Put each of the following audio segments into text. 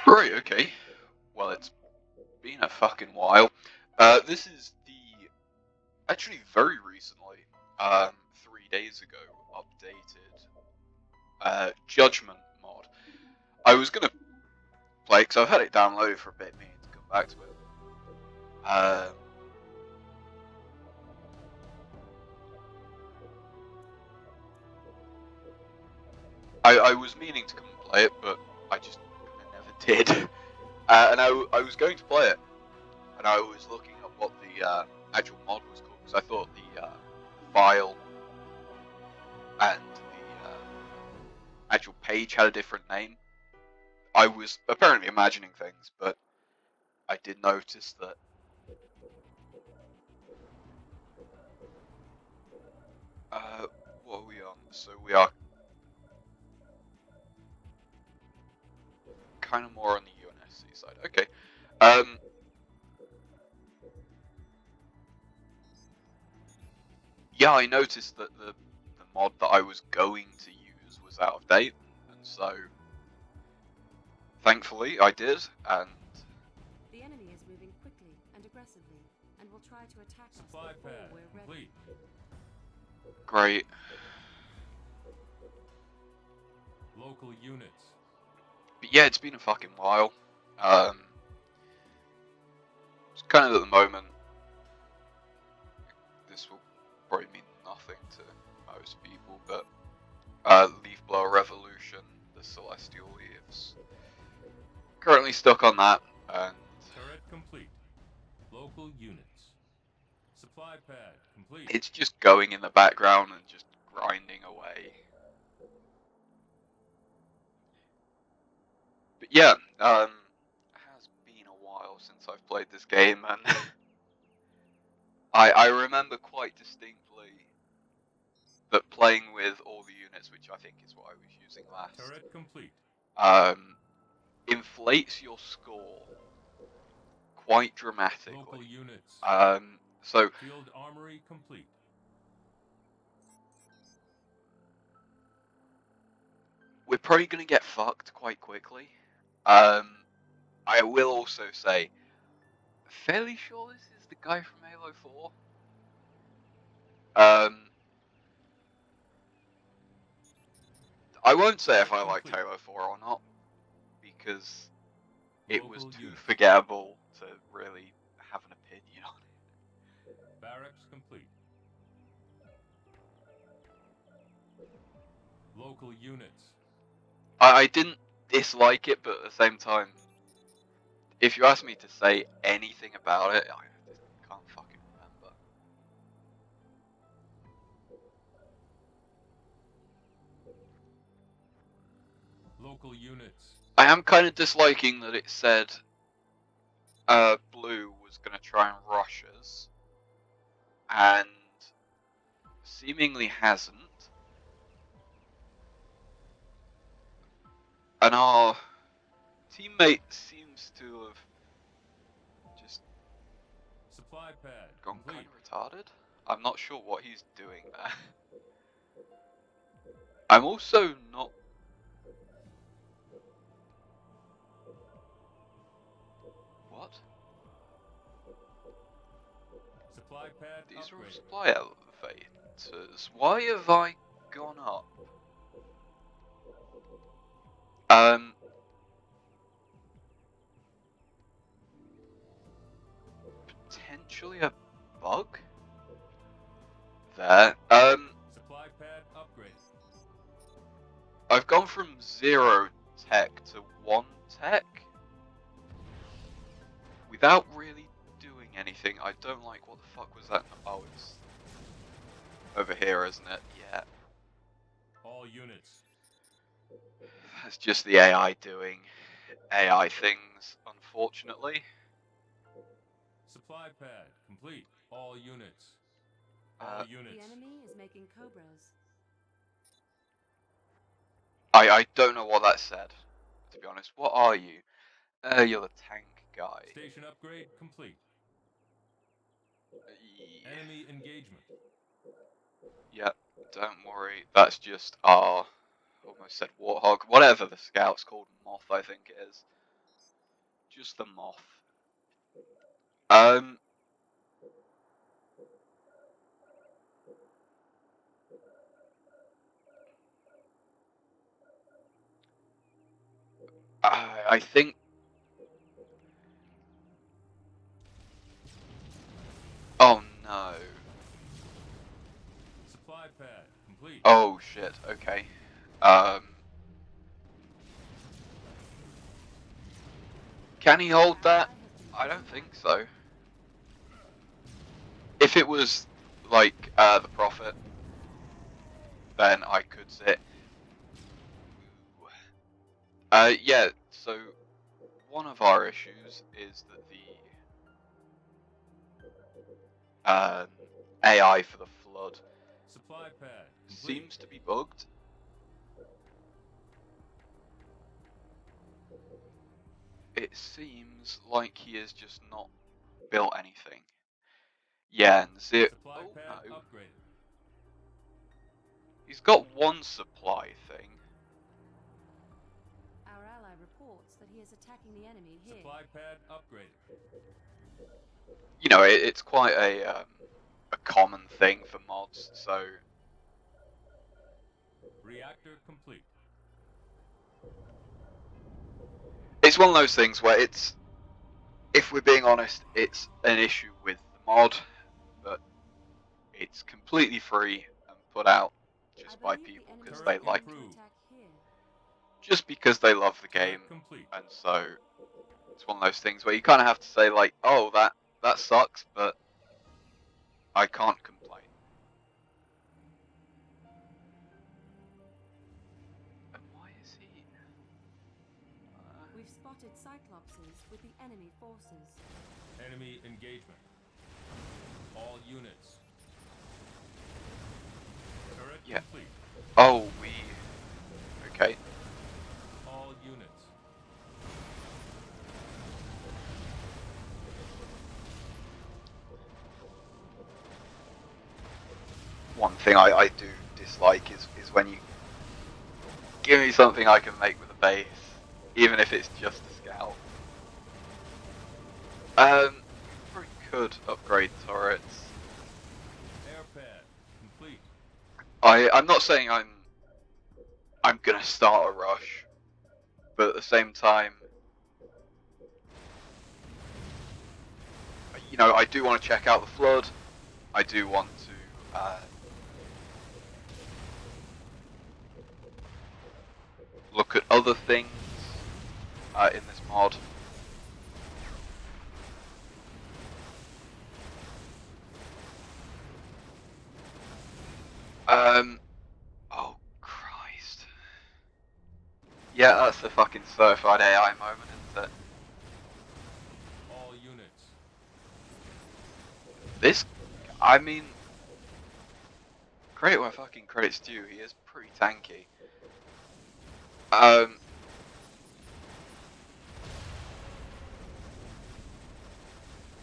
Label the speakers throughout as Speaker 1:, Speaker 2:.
Speaker 1: Right, okay. Well, it's been a fucking while. This is actually very recently, 3 days ago, updated, Judgement mod. I was gonna play because I've had it downloaded for a bit, meaning to come back to it. I was meaning to come and play it, but I just never did. And I was going to play it, and I was looking up what the actual mod was called, because I thought the file and the actual page had a different name. I was apparently imagining things, but I did notice that what are we on? So we are kind of more on the UNSC side. Okay. Yeah, I noticed that the mod that I was going to use was out of date, and so thankfully I did, and
Speaker 2: the enemy is moving quickly and aggressively, and will try to attack us
Speaker 3: Supply
Speaker 2: before
Speaker 3: pad
Speaker 2: we're
Speaker 3: complete.
Speaker 2: ready.
Speaker 1: great.
Speaker 3: Local units.
Speaker 1: But yeah, it's been a fucking while. It's kind of at the moment, this will probably mean nothing to most people, but Leaf Blower Revolution, the Celestial Leaves. Currently stuck on that, and
Speaker 3: Turret complete. Local units. Supply pad complete.
Speaker 1: it's just going in the background and just grinding away. But yeah, it has been a while since I've played this game, and I remember quite distinctly that playing with all the units, which I think is what I was using last,
Speaker 3: Turret complete.
Speaker 1: inflates your score quite dramatically.
Speaker 3: Local units.
Speaker 1: So
Speaker 3: Field armory complete.
Speaker 1: we're probably going to get fucked quite quickly. I will also say, fairly sure this is the guy from Halo 4. I won't say if I liked Halo 4 or not, because it was
Speaker 3: Local
Speaker 1: too
Speaker 3: units.
Speaker 1: forgettable to really have an opinion on it.
Speaker 3: Barracks complete. Local units.
Speaker 1: I didn't dislike it, but at the same time, if you ask me to say anything about it, I just can't fucking remember.
Speaker 3: Local units.
Speaker 1: I am kind of disliking that it said Blue was going to try and rush us, and seemingly hasn't. And our teammate seems to have just
Speaker 3: Supply pad
Speaker 1: gone
Speaker 3: complete.
Speaker 1: kind of retarded. I'm not sure what he's doing there. I'm also not... What?
Speaker 3: Supply pad
Speaker 1: These are all
Speaker 3: upgraded.
Speaker 1: supply elevators. Why have I gone up? Potentially a bug? There.
Speaker 3: Supply pad upgraded.
Speaker 1: I've gone from 0 tech to 1 tech without really doing anything. I don't like... What the fuck was that? Oh, it's over here, isn't it? Yeah.
Speaker 3: All units.
Speaker 1: That's just the AI doing AI things, unfortunately.
Speaker 3: Supply pad complete. All units. All units.
Speaker 2: The enemy is making cobras.
Speaker 1: I don't know what that said, to be honest. What are you? You're the tank guy.
Speaker 3: Station upgrade complete. Enemy engagement.
Speaker 1: Yep, don't worry. That's just our... Almost said warthog. Whatever the scout's called. Moth, I think it is. just the moth. Um, I think. Oh no.
Speaker 3: Supply pad complete.
Speaker 1: Oh shit. Okay. Um. Can he hold that? I don't think so. If it was like the Prophet, then I could sit. Yeah. So one of our issues is that the AI for the flood
Speaker 3: Supply pad complete.
Speaker 1: seems to be bugged. It seems like he has just not built anything. Yeah, and
Speaker 3: Supply
Speaker 1: oh
Speaker 3: pad
Speaker 1: no,
Speaker 3: upgraded.
Speaker 1: he's got one supply thing.
Speaker 2: Our ally reports that he is attacking the enemy here.
Speaker 3: Supply pad upgraded.
Speaker 1: You know, it's quite a common thing for mods. So
Speaker 3: Reactor complete.
Speaker 1: it's one of those things where it's, if we're being honest, it's an issue with the mod, but it's completely free and put out just by people because they like, just because they love the game,
Speaker 3: Complete.
Speaker 1: and so it's one of those things where you kind of have to say like, oh, that sucks, but I can't complain. And why is he?
Speaker 2: We've spotted Cyclopses with the enemy forces.
Speaker 3: Enemy engagement. All units. Turret
Speaker 1: Yeah.
Speaker 3: complete.
Speaker 1: Oh, okay.
Speaker 3: All units.
Speaker 1: One thing I do dislike is when you give me something I can make with a base, even if it's just a scout. Probably could upgrade turrets.
Speaker 3: Air pad complete.
Speaker 1: I'm not saying I'm gonna start a rush, but at the same time, you know, I do want to check out the flood. I do want to look at other things in this mod. Oh Christ. Yeah, that's a fucking certified AI moment, isn't it?
Speaker 3: All units.
Speaker 1: This, I mean, credit where fucking credit's due. He is pretty tanky.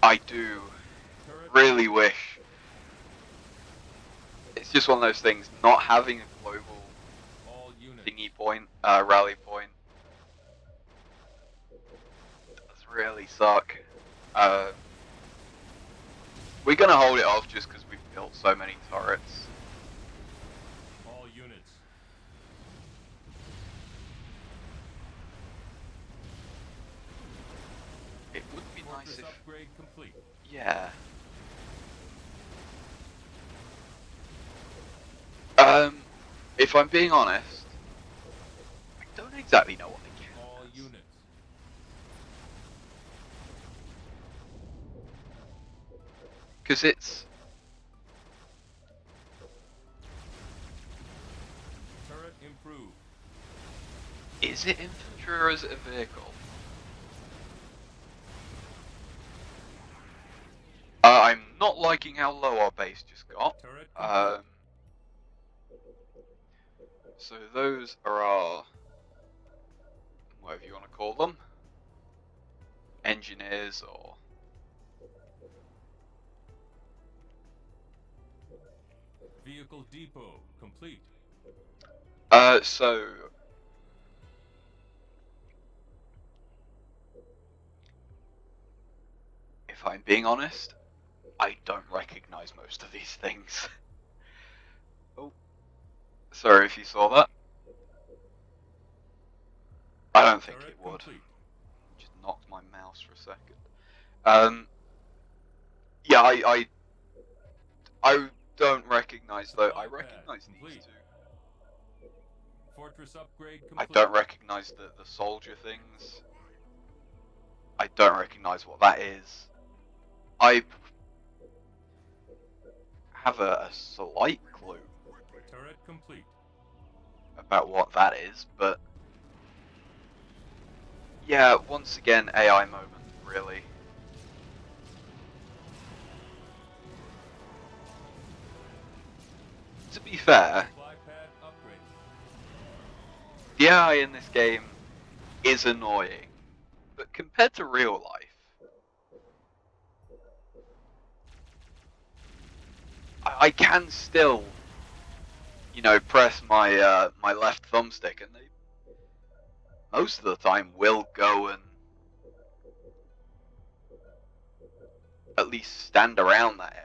Speaker 1: I do really wish. It's just one of those things. Not having a global thingy point, rally point, does really suck. We're gonna hold it off just because we've built so many turrets.
Speaker 3: All units.
Speaker 1: It would be nice if,
Speaker 3: upgrade complete.
Speaker 1: yeah. If I'm being honest, I don't exactly know what they get.
Speaker 3: All units.
Speaker 1: Because it's...
Speaker 3: Turret improved.
Speaker 1: Is it infantry or is it a vehicle? I'm not liking how low our base just got.
Speaker 3: Turret
Speaker 1: So those are our, whatever you want to call them, engineers or...
Speaker 3: Vehicle depot complete.
Speaker 1: So if I'm being honest, I don't recognize most of these things. Oh, sorry if you saw that. I don't think
Speaker 3: Turret
Speaker 1: it would.
Speaker 3: complete.
Speaker 1: Just knocked my mouse for a second. Yeah, I don't recognize though. I
Speaker 3: Supply pad
Speaker 1: recognize these
Speaker 3: complete.
Speaker 1: two.
Speaker 3: Fortress upgrade
Speaker 1: I
Speaker 3: complete.
Speaker 1: don't recognize the soldier things. I don't recognize what that is. I have a slight clue
Speaker 3: Turret complete.
Speaker 1: about what that is, but yeah, once again, AI moment, really. To be fair,
Speaker 3: Supply pad upgraded.
Speaker 1: the AI in this game is annoying, but compared to real life, I can still, press my my left thumbstick, and they most of the time will go and at least stand around that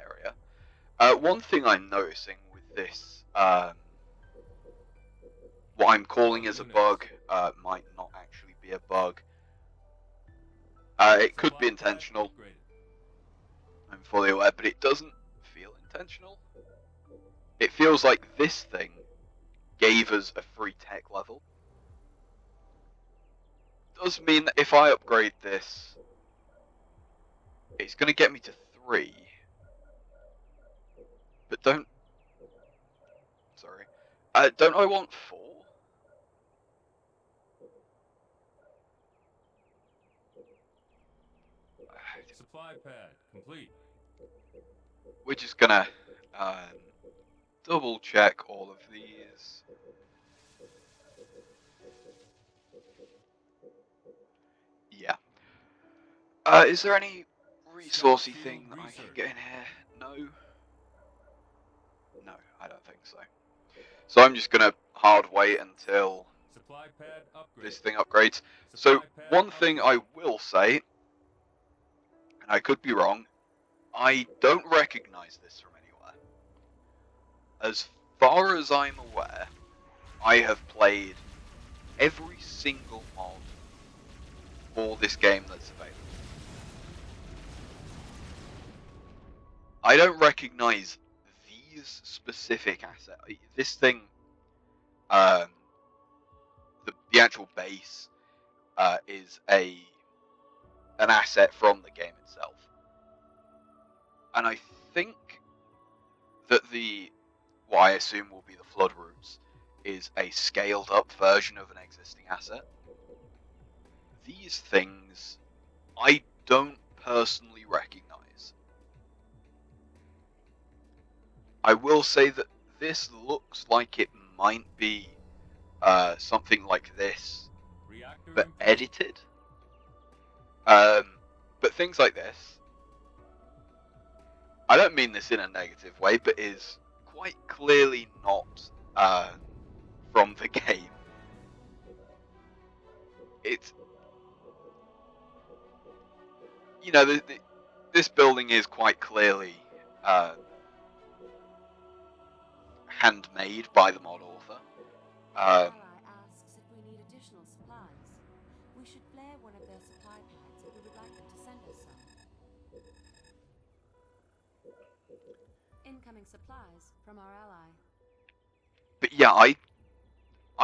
Speaker 1: area. One thing I'm noticing with this, what I'm calling as a bug, might not actually be a bug. It could be intentional. I'm fully aware, but it doesn't feel intentional. It feels like this thing gave us a free tech level. Does mean that if I upgrade this, it's going to get me to 3. But don't I want 4?
Speaker 3: Supply pad complete.
Speaker 1: We're just gonna double check all of these. Yeah. Is there any resourcey thing that I can get in here? No. No, I don't think so. So I'm just gonna hard wait until
Speaker 3: Supply pad upgrade.
Speaker 1: this thing upgrades. So one thing I will say, and I could be wrong, I don't recognize this from anywhere. As far as I'm aware, I have played every single mod for this game that's available. I don't recognize these specific assets. This thing, the actual base, is an asset from the game itself, and I think that what I assume will be the flood routes is a scaled up version of an existing asset. These things I don't personally recognize. I will say that this looks like it might be something like this, but edited. But things like this, I don't mean this in a negative way, but is quite clearly not from the game. It's, this building is quite clearly handmade by the mod author.
Speaker 2: Ally asks if we need additional supplies. We should flare one of their supply pads if we would like them to send us some. Incoming supplies from our ally.
Speaker 1: But yeah, I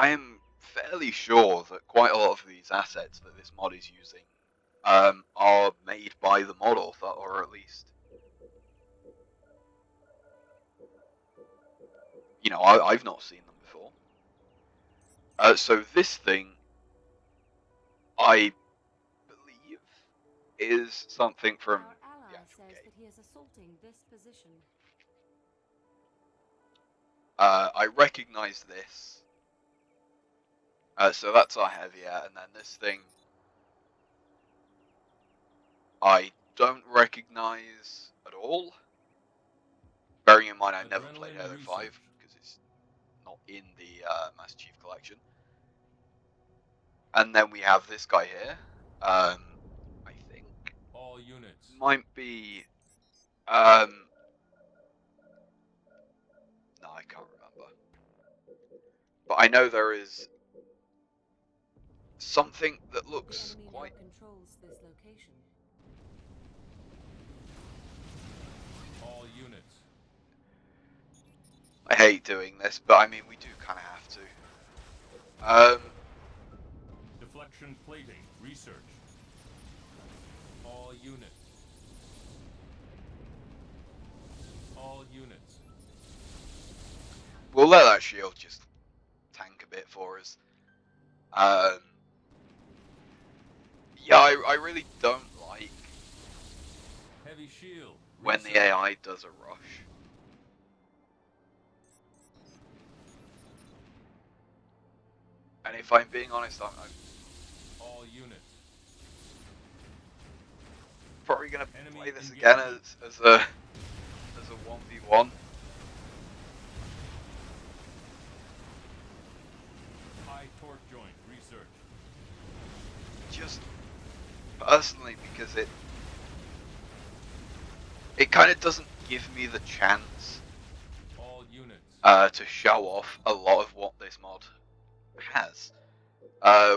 Speaker 1: am fairly sure that quite a lot of these assets that this mod is using are made by the mod author, or at least, I've not seen them before. So this thing, I believe, is something from
Speaker 2: Our ally
Speaker 1: the actual
Speaker 2: says
Speaker 1: game.
Speaker 2: that he is assaulting this position.
Speaker 1: I recognise this. So that's our heavier, and then this thing I don't recognise at all. Bearing in mind I never played Halo 5 because it's not in the Master Chief Collection. And then we have this guy here. I think
Speaker 3: All units.
Speaker 1: might be, no, I can't remember. But I know there is something that looks
Speaker 2: The enemy
Speaker 1: quite...
Speaker 2: now controls this location.
Speaker 3: All units.
Speaker 1: I hate doing this, but I mean, we do kind of have to.
Speaker 3: Deflection plating. Research. All units. All units.
Speaker 1: We'll let that shield just tank a bit for us. Yeah, I really don't like
Speaker 3: Heavy shield.
Speaker 1: when the
Speaker 3: Research.
Speaker 1: AI does a rush. And if I'm being honest, I'm
Speaker 3: All units.
Speaker 1: probably gonna
Speaker 3: Enemy
Speaker 1: play this
Speaker 3: engagement.
Speaker 1: again as a 1v1.
Speaker 3: High torque joint. Research.
Speaker 1: Just personally because it kind of doesn't give me the chance
Speaker 3: All units.
Speaker 1: to show off a lot of what this mod has,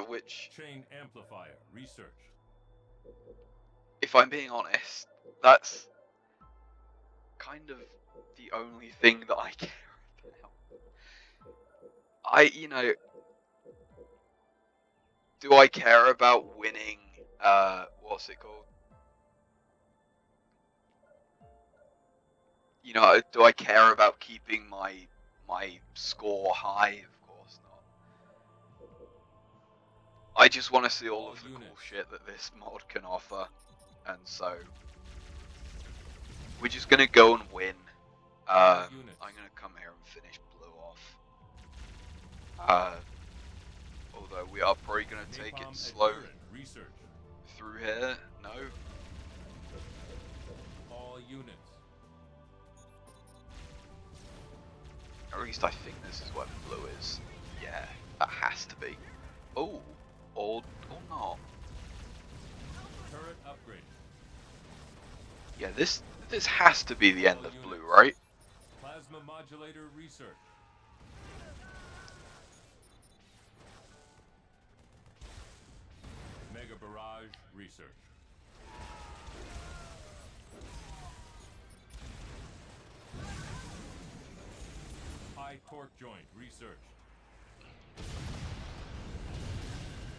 Speaker 1: which,
Speaker 3: Chain amplifier. Research.
Speaker 1: if I'm being honest, that's kind of the only thing that I care about. Do I care about winning, what's it called? Do I care about keeping my score high? Of course not. I just want to see all of the cool shit that this mod can offer, and so we're just gonna go and win. I'm gonna come here and finish blue off. Although we are probably gonna take it slow
Speaker 3: Research.
Speaker 1: through here. No.
Speaker 3: All units.
Speaker 1: Or at least I think this is where the blue is. Yeah, that has to be. Oh, or not.
Speaker 3: Turret upgrade.
Speaker 1: Yeah, this has to be the end of blue, right?
Speaker 3: Plasma modulator research. Mega barrage research. High torque joint research.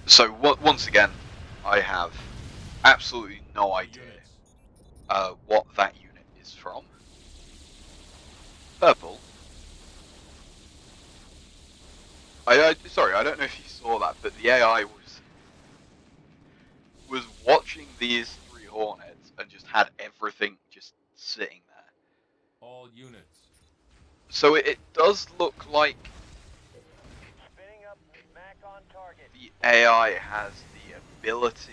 Speaker 1: So once again, I have absolutely no idea what that unit is from. Purple. Sorry, I don't know if you saw that, but the AI was watching these 3 Hornets and just had everything just sitting there.
Speaker 3: All units.
Speaker 1: So it does look like
Speaker 4: Spinning up, Mac on target.
Speaker 1: the AI has the ability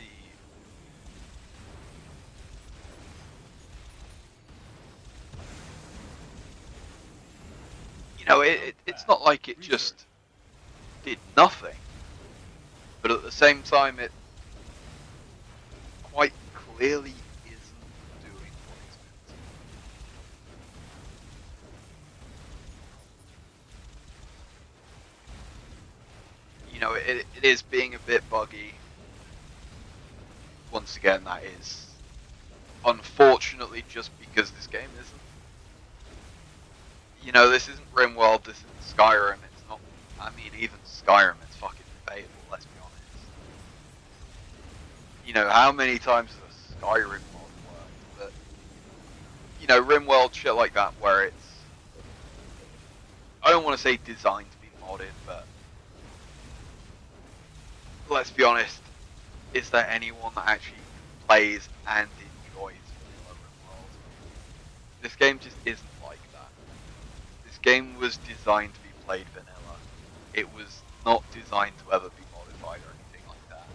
Speaker 1: it's not like it just did nothing, but at the same time it quite clearly isn't doing what it's meant to. It is being a bit buggy. Once again, that is unfortunately just because this game isn't. This isn't RimWorld, this isn't Skyrim, it's not... I mean, even Skyrim is fucking debatable, let's be honest. How many times has a Skyrim mod worked? But, RimWorld, shit like that, where it's... I don't want to say designed to be modded, but... Let's be honest, is there anyone that actually plays and enjoys vanilla RimWorld? This game just isn't like that. This game was designed to be played vanilla. It was not designed to ever be modified or anything like that.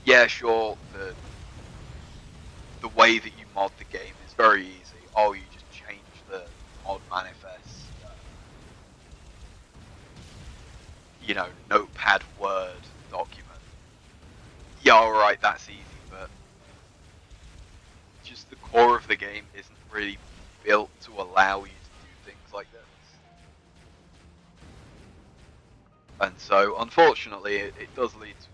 Speaker 1: Yeah, sure, the way that you mod the game is very easy. Oh, you just change the mod manifest. Notepad Word document. Yeah, alright, that's easy, but just the core of the game isn't really built to allow you to do things like this. And so, unfortunately, it does lead to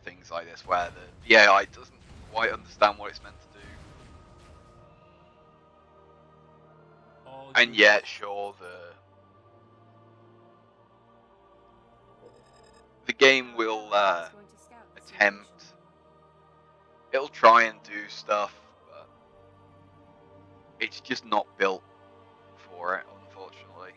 Speaker 1: things like this where the AI doesn't quite understand what it's meant to do.
Speaker 3: All
Speaker 1: And
Speaker 3: units.
Speaker 1: yet, sure, the game will
Speaker 2: It's going to scout this
Speaker 1: attempt.
Speaker 2: location.
Speaker 1: It'll try and do stuff, but it's just not built for it, unfortunately.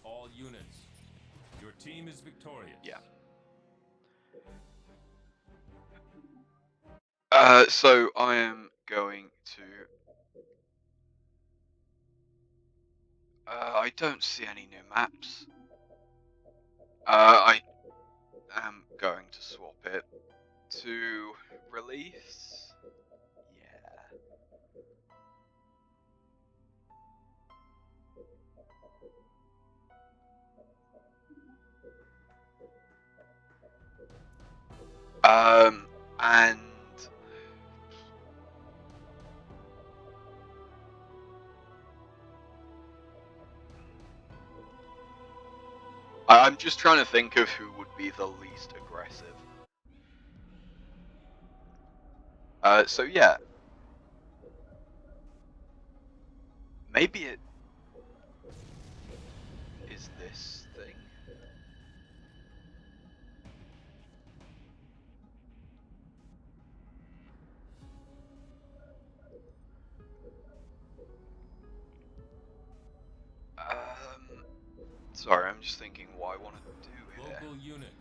Speaker 3: All units. Your team is victorious.
Speaker 1: Yeah. So I am going to. I don't see any new maps. I am going to swap it to release. Yeah. And I'm just trying to think of who would be the least aggressive. So yeah. Maybe it is this thing. Sorry, I'm just thinking what I want to do here.
Speaker 3: Local units.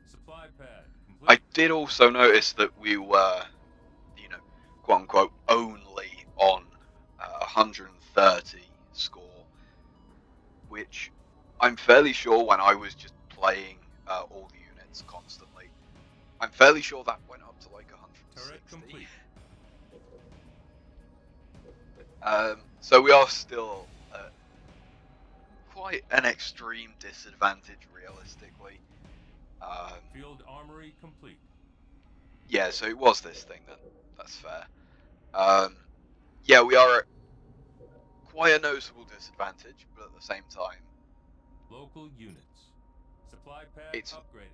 Speaker 3: Supply pad complete.
Speaker 1: I did also notice that we were, quote unquote, only on 130 score, which I'm fairly sure when I was just playing all the units constantly, I'm fairly sure that went up to like 160.
Speaker 3: Turret complete.
Speaker 1: So we are still at quite an extreme disadvantage, realistically.
Speaker 3: Field armory complete.
Speaker 1: Yeah, so it was this thing then. That's fair. Yeah, we are at quite a noticeable disadvantage, but at the same time,
Speaker 3: Local units. Supply pad
Speaker 1: It's-
Speaker 3: upgraded.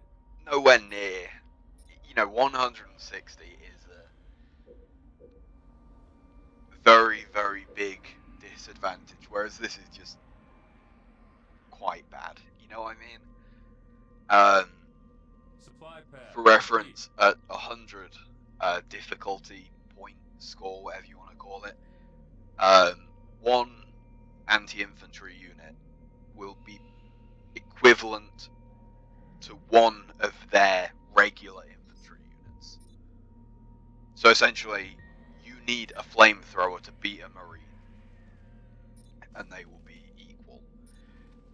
Speaker 1: nowhere near. 160 is a very, very big disadvantage, whereas this is just quite bad. You know what I mean?
Speaker 3: Supply pad
Speaker 1: For reference, at 100 difficulty point score, whatever you want to call it, one anti-infantry unit will be equivalent to one of their regular infantry units. So essentially, you need a flamethrower to beat a marine, and they will be equal.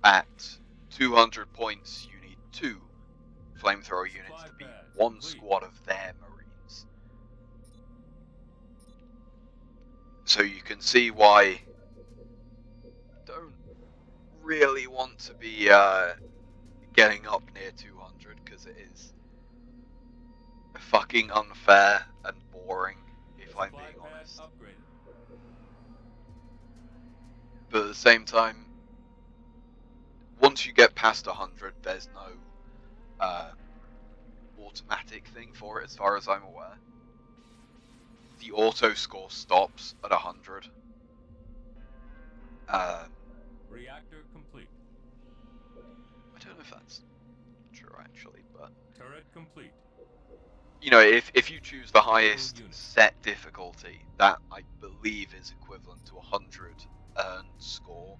Speaker 1: At 200 points, you need two flamethrower units to beat one squad of their marines. So you can see why I don't really want to be getting up near 200, because it is fucking unfair and boring, if I'm
Speaker 3: Supply
Speaker 1: being
Speaker 3: pad
Speaker 1: honest.
Speaker 3: upgraded.
Speaker 1: But at the same time, once you get past 100, there's no automatic thing for it, as far as I'm aware. The auto score stops at 100.
Speaker 3: Reactor complete.
Speaker 1: I don't know if that's true actually, but
Speaker 3: Turret complete.
Speaker 1: if you choose the highest set difficulty, that I believe is equivalent to 100 earned score.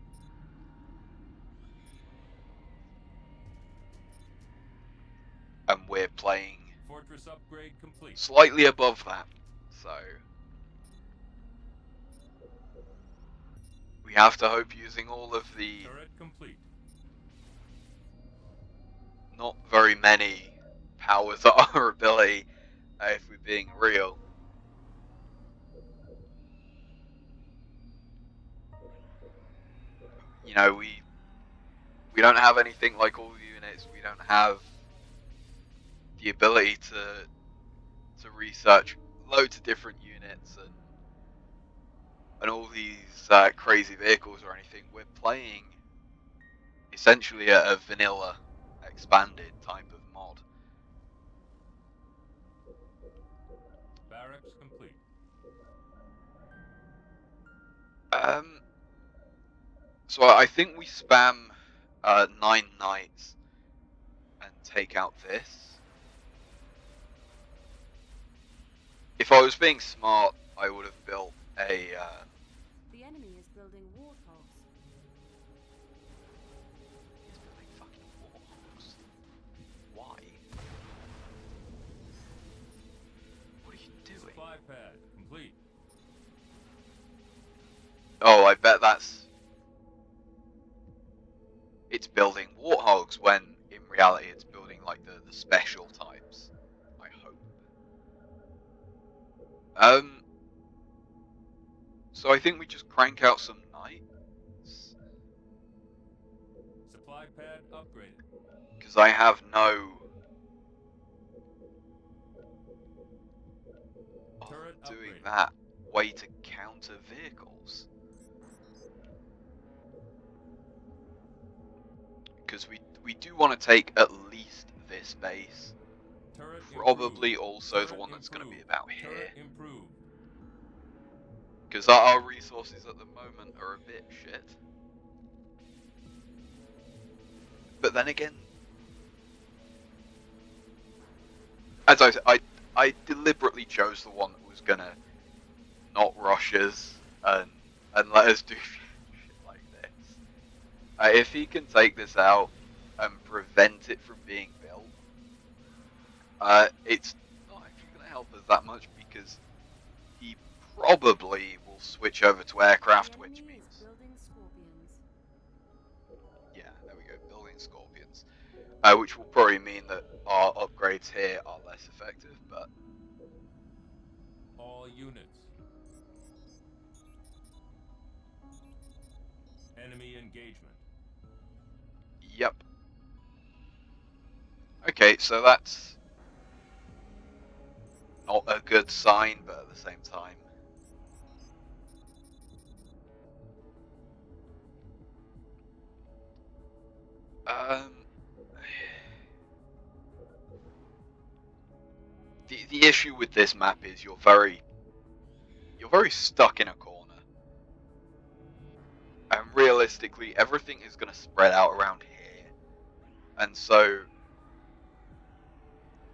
Speaker 1: And we're playing
Speaker 3: Fortress upgrade complete.
Speaker 1: slightly above that, so we have to hope using all of the
Speaker 3: Turret complete.
Speaker 1: not very many powers at our ability, if we're being real. you know, we don't have anything like all units. We don't have the ability to research loads of different units and all these crazy vehicles or anything. We're playing essentially a vanilla expanded type of mod.
Speaker 3: Barracks complete.
Speaker 1: So I think we spam 9 knights and take out this. If I was being smart, I would have built a.
Speaker 2: The enemy is building warthogs.
Speaker 1: He's building fucking warhorse. Why? What are you doing?
Speaker 3: Supply pad complete.
Speaker 1: Oh, I bet it's building warthogs when in reality it's building like the special types. I hope. So I think we just crank out some knights.
Speaker 3: Supply pad upgraded.
Speaker 1: Because I have no
Speaker 3: Turret
Speaker 1: doing
Speaker 3: upgraded.
Speaker 1: that way to counter vehicles. Because we do want to take at least this base.
Speaker 3: Turret
Speaker 1: Probably
Speaker 3: improved.
Speaker 1: also the
Speaker 3: Turret
Speaker 1: one that's going to be
Speaker 3: improved.
Speaker 1: about here.
Speaker 3: Turret improved.
Speaker 1: Because our resources at the moment are a bit shit. But then again, as I said, I deliberately chose the one that was gonna not rush us and let us do shit like this. If he can take this out and prevent it from being built, it's not actually gonna help us that much because he probably will switch over to aircraft,
Speaker 2: The
Speaker 1: which
Speaker 2: enemy
Speaker 1: means
Speaker 2: is building scorpions.
Speaker 1: yeah, there we go, building scorpions. Which will probably mean that our upgrades here are less effective, but
Speaker 3: All units. Enemy engagement.
Speaker 1: yep. Okay, so that's not a good sign, but at the same time. Um, the issue with this map is you're very stuck in a corner, and realistically, everything is going to spread out around here, and so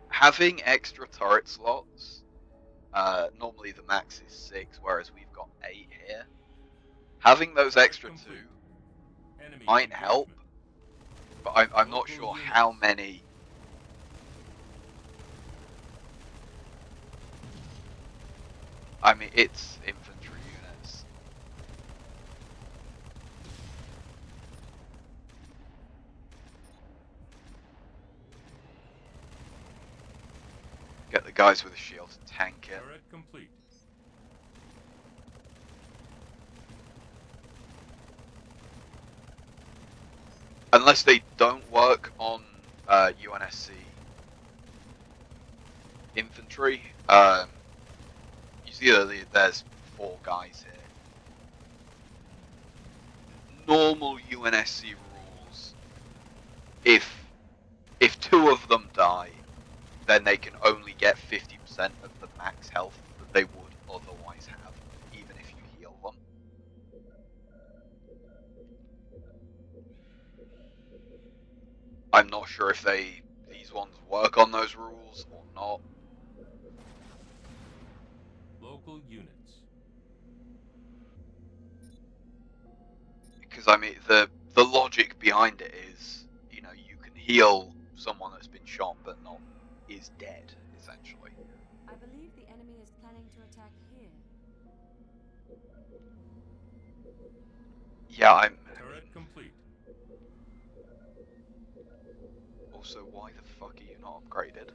Speaker 1: having extra turret slots. Normally the max is 6, whereas we've got 8 here. Having those extra 2
Speaker 3: Enemy
Speaker 1: might
Speaker 3: engagement.
Speaker 1: help, but I'm not
Speaker 3: Local
Speaker 1: sure
Speaker 3: units.
Speaker 1: how many. I mean, it's infantry units. Get the guys with the shield to tank it.
Speaker 3: Turret complete.
Speaker 1: Unless they don't work on UNSC infantry. You see that there's 4 guys here. Normal UNSC rules, if 2 of them die, then they can only get 50% of the max health that they would otherwise have, even if you heal them. I'm not sure if these ones work on those rules or not.
Speaker 3: Local units.
Speaker 1: Because I mean, the logic behind it is, you know, you can heal someone that's been shot but not is dead, essentially.
Speaker 2: I believe the enemy is planning to attack here.
Speaker 1: Yeah,
Speaker 3: Turret complete.
Speaker 1: Also, why the fuck are you not upgraded?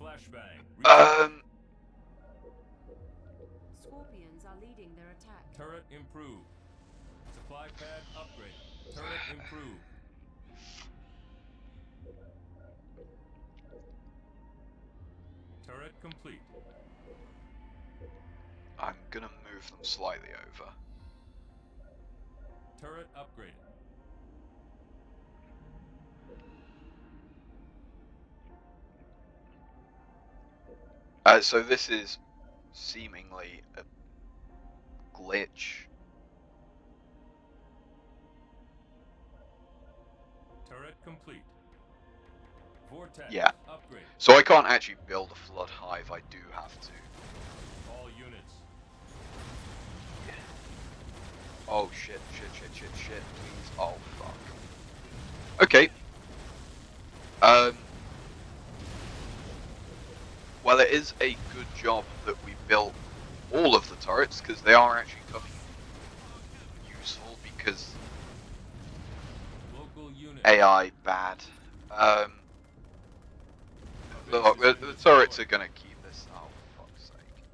Speaker 3: Flashbang. Reset.
Speaker 2: Scorpions are leading their attack.
Speaker 3: Turret improved. Supply pad upgrade. Turret improved. Turret complete.
Speaker 1: I'm gonna move them slightly over.
Speaker 3: Turret upgraded.
Speaker 1: So this is seemingly a glitch.
Speaker 3: Turret complete. Vortex
Speaker 1: Yeah.
Speaker 3: upgrade.
Speaker 1: So I can't actually build a flood hive, I do have to.
Speaker 3: All units.
Speaker 1: Oh shit, please. Oh fuck. Okay. Well, it is a good job that we built all of the turrets, because they are actually coming useful, because
Speaker 3: Local units.
Speaker 1: AI bad. Look, the turrets are gonna keep this. Oh, for fuck's sake.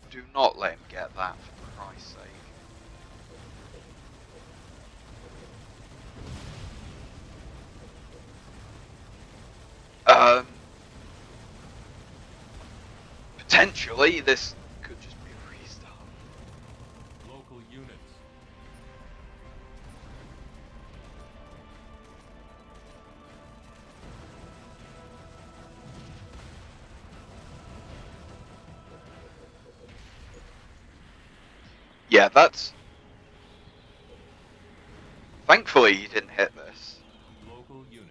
Speaker 1: Do not let him get that, for Christ's sake. Potentially, this could just be a restart.
Speaker 3: Local units.
Speaker 1: Yeah, that's... Thankfully, he didn't hit this.
Speaker 3: Local units.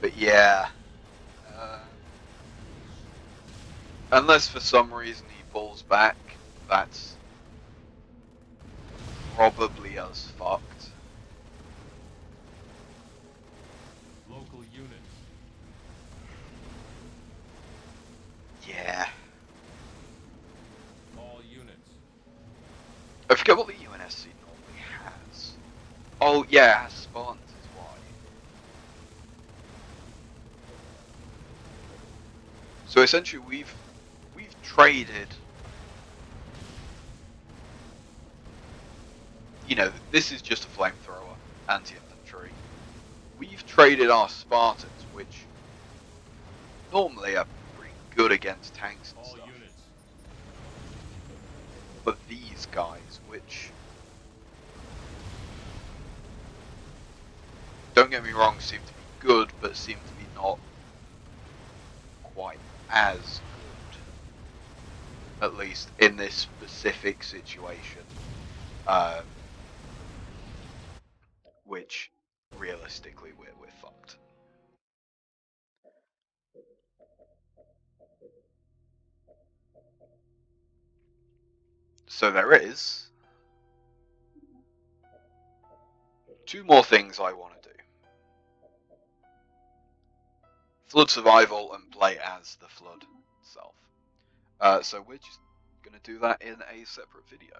Speaker 1: But yeah. Unless for some reason he pulls back, that's probably us fucked.
Speaker 3: Local units.
Speaker 1: Yeah.
Speaker 3: All units.
Speaker 1: I forget what the UNSC normally has. Oh yeah, it has Spartans is why. So essentially we've traded, you know, this is just a flamethrower, anti-infantry. We've traded our Spartans, which normally are pretty good against tanks and
Speaker 3: All
Speaker 1: stuff.
Speaker 3: units.
Speaker 1: But these guys, which, don't get me wrong, seem to be good, but seem to be not quite as good. At least in this specific situation. Which, realistically, we're fucked. So there is 2 more things I want to do. Flood survival and play as the flood itself. So we're just going to do that in a separate video.